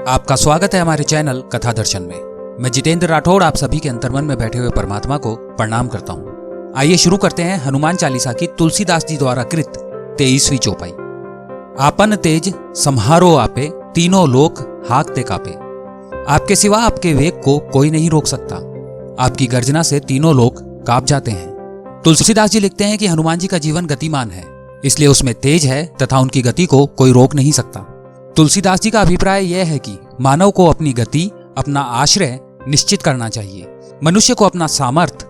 आपका स्वागत है हमारे चैनल कथा दर्शन में। मैं जितेंद्र राठौड़ आप सभी के अंतर्मन में बैठे हुए परमात्मा को प्रणाम करता हूँ। आइए शुरू करते हैं हनुमान चालीसा की तुलसीदास जी द्वारा कृत 23वीं चौपाई। आपन तेज सम्हारो आपे, तीनों लोक हाकते कापे। आपके सिवा आपके वेग को कोई नहीं रोक सकता, आपकी गर्जना से तीनों लोग कांप जाते हैं। तुलसीदास जी लिखते हैं कि हनुमान जी का जीवन गतिमान है, इसलिए उसमें तेज है तथा उनकी गति को कोई रोक नहीं सकता। तुलसीदास जी का अभिप्राय यह है कि मानव को अपनी गति, अपना आश्रय निश्चित करना चाहिए। मनुष्य को अपना सामर्थ्य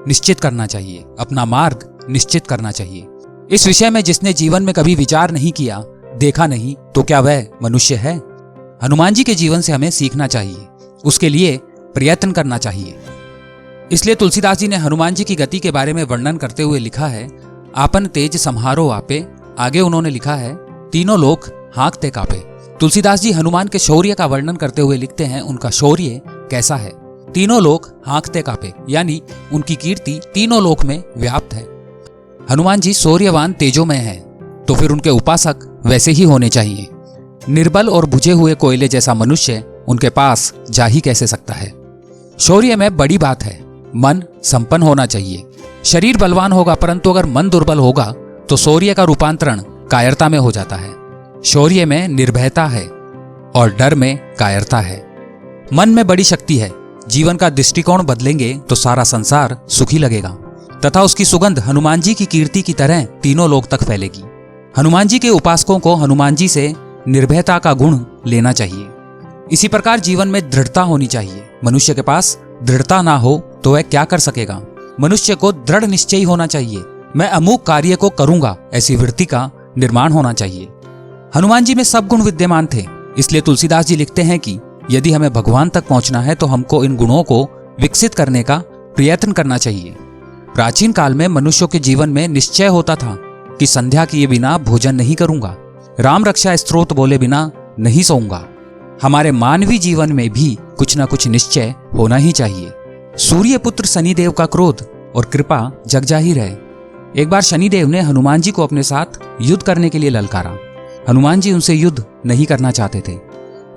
निश्चित करना चाहिए, अपना मार्ग निश्चित करना चाहिए। इस विषय में जिसने जीवन में कभी विचार नहीं किया, देखा नहीं, तो क्या वह मनुष्य है? हनुमान जी के जीवन से हमें सीखना चाहिए, उसके लिए प्रयत्न करना चाहिए। इसलिए तुलसीदास जी ने हनुमान जी की गति के बारे में वर्णन करते हुए लिखा है, आपन तेज सम्हारो आपे। आगे उन्होंने लिखा है, तीनों लोग हांकते कापे। तुलसीदास जी हनुमान के शौर्य का वर्णन करते हुए लिखते हैं, उनका शौर्य कैसा है। तीनों लोग हांकते कापे, यानी उनकी कीर्ति तीनों लोक में व्याप्त है। हनुमान जी शौर्यवान तेजोमय हैं, तो फिर उनके उपासक वैसे ही होने चाहिए। निर्बल और बुझे हुए कोयले जैसा मनुष्य उनके पास जा ही कैसे सकता है। शौर्य में बड़ी बात है, मन संपन्न होना चाहिए। शरीर बलवान होगा, परंतु अगर मन दुर्बल होगा तो शौर्य का रूपांतरण कायरता में हो जाता है। शौर्य में निर्भयता है और डर में कायरता है। मन में बड़ी शक्ति है। जीवन का दृष्टिकोण बदलेंगे तो सारा संसार सुखी लगेगा तथा उसकी सुगंध हनुमान जी की कीर्ति की तरह तीनों लोक तक फैलेगी। हनुमान जी के उपासकों को हनुमान जी से निर्भयता का गुण लेना चाहिए। इसी प्रकार जीवन में दृढ़ता होनी चाहिए। मनुष्य के पास दृढ़ता ना हो तो वह क्या कर सकेगा। मनुष्य को दृढ़ निश्चय होना चाहिए, मैं अमुक कार्य को करूंगा, ऐसी वृत्ति का निर्माण होना चाहिए। हनुमान जी में सब गुण विद्यमान थे, इसलिए तुलसीदास जी लिखते हैं कि यदि हमें भगवान तक पहुंचना है तो हमको इन गुणों को विकसित करने का प्रयत्न करना चाहिए। प्राचीन काल में मनुष्यों के जीवन में निश्चय होता था कि संध्या किए बिना भोजन नहीं करूंगा, राम रक्षा स्तोत्र बोले बिना नहीं सोऊंगा। हमारे मानवीय जीवन में भी कुछ न कुछ निश्चय होना ही चाहिए। सूर्य पुत्र शनिदेव का क्रोध और कृपा जग जाहिर है। एक बार शनिदेव ने हनुमान जी को अपने साथ युद्ध करने के लिए ललकारा। हनुमान जी उनसे युद्ध नहीं करना चाहते थे।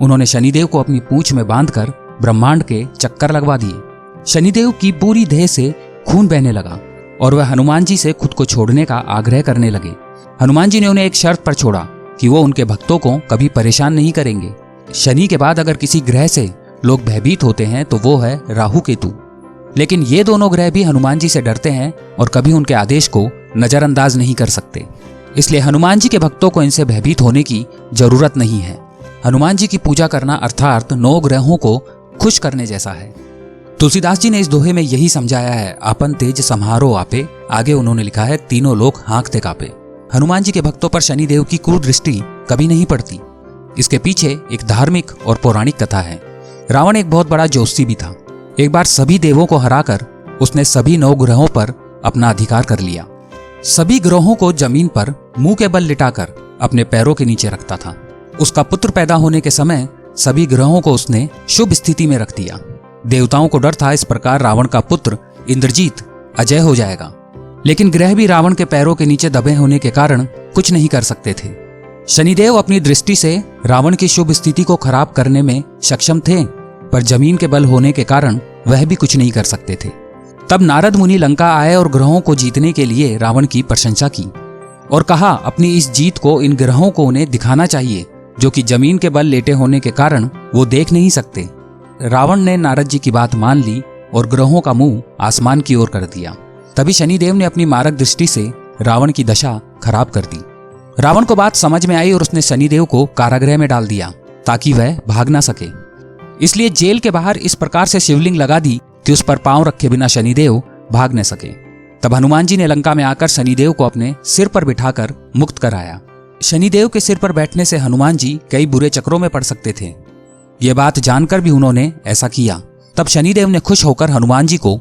उन्होंने शनिदेव को अपनी पूंछ में बांधकर ब्रह्मांड के चक्कर लगवा दिए। शनिदेव की पूरी देह से खून बहने लगा और वह हनुमान जी से खुद को छोड़ने का आग्रह करने लगे। हनुमान जी ने उन्हें एक शर्त पर छोड़ा कि वो उनके भक्तों को कभी परेशान नहीं करेंगे। शनि के बाद अगर किसी ग्रह से लोग भयभीत होते हैं तो वो है राहु केतु। लेकिन ये दोनों ग्रह भी हनुमान जी से डरते हैं और कभी उनके आदेश को नजरअंदाज नहीं कर सकते। इसलिए हनुमान जी के भक्तों को इनसे भयभीत होने की जरूरत नहीं है। हनुमान जी की पूजा करना अर्थात 9 ग्रहों को खुश करने जैसा है। तुलसीदास जी ने इस दोहे में यही समझाया है, आपन तेज सम्हारो आपे। आगे उन्होंने लिखा है, तीनों लोग हांकते कापे। हनुमान जी के भक्तों पर शनिदेव की क्रूर दृष्टि कभी नहीं पड़ती। इसके पीछे एक धार्मिक और पौराणिक कथा है। रावण एक बहुत बड़ा जोशी भी था। एक बार सभी देवों को हराकर उसने सभी 9 ग्रहों पर अपना अधिकार कर लिया। सभी ग्रहों को जमीन पर मुंह के बल लिटाकर अपने पैरों के नीचे रखता था। उसका पुत्र पैदा होने के समय सभी ग्रहों को उसने शुभ स्थिति में रख दिया। देवताओं को डर था इस प्रकार रावण का पुत्र इंद्रजीत अजय हो जाएगा। लेकिन ग्रह भी रावण के पैरों के नीचे दबे होने के कारण कुछ नहीं कर सकते थे। शनिदेव अपनी दृष्टि से रावण की शुभ स्थिति को खराब करने में सक्षम थे, पर जमीन के बल होने के कारण वह भी कुछ नहीं कर सकते थे। तब नारद मुनि लंका आए और ग्रहों को जीतने के लिए रावण की प्रशंसा की और कहा, अपनी इस जीत को इन ग्रहों को उन्हें दिखाना चाहिए जो कि जमीन के बल लेटे होने के कारण वो देख नहीं सकते। रावण ने नारद जी की बात मान ली और ग्रहों का मुंह आसमान की ओर कर दिया। तभी शनिदेव ने अपनी मारक दृष्टि से रावण की दशा खराब कर दी। रावण को बात समझ में आई और उसने शनिदेव को कारागृह में डाल दिया ताकि वह भाग ना सके। इसलिए जेल के बाहर इस प्रकार से शिवलिंग लगा दी कि उस पर पांव रखे बिना शनिदेव भाग न सके। तब हनुमान जी ने लंका में आकर शनिदेव को अपने सिर पर बिठाकर मुक्त कराया। शनिदेव के सिर पर बैठने से हनुमान जी कई बुरे चक्रों में पड़ सकते थे। ये बात जानकर भी उन्होंने ऐसा किया। तब शनिदेव ने खुश होकर हनुमान जी को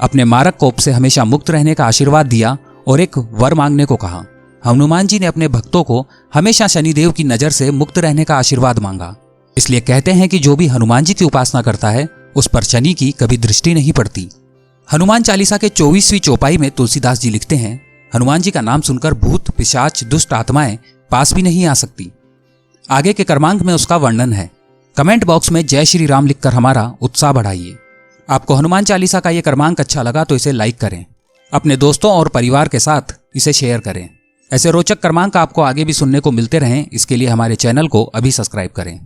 अपने मारक कोप से हमेशा मुक्त रहने का आशीर्वाद दिया और एक वर मांगने को कहा। हनुमान जी ने अपने भक्तों को हमेशा शनिदेव की नजर से मुक्त रहने का आशीर्वाद मांगा। इसलिए कहते हैं कि जो भी हनुमान जी की उपासना करता है उस पर शनि की कभी दृष्टि नहीं पड़ती। हनुमान चालीसा के 24वीं चौपाई में तुलसीदास जी लिखते हैं, हनुमान जी का नाम सुनकर भूत पिशाच दुष्ट आत्माएं पास भी नहीं आ सकती। आगे के कर्मांक में उसका वर्णन है। कमेंट बॉक्स में जय श्री राम लिखकर हमारा उत्साह बढ़ाइए। आपको हनुमान चालीसा का ये क्रमांक अच्छा लगा तो इसे लाइक करें, अपने दोस्तों और परिवार के साथ इसे शेयर करें। ऐसे रोचक क्रमांक आपको आगे भी सुनने को मिलते रहें, इसके लिए हमारे चैनल को अभी सब्सक्राइब करें।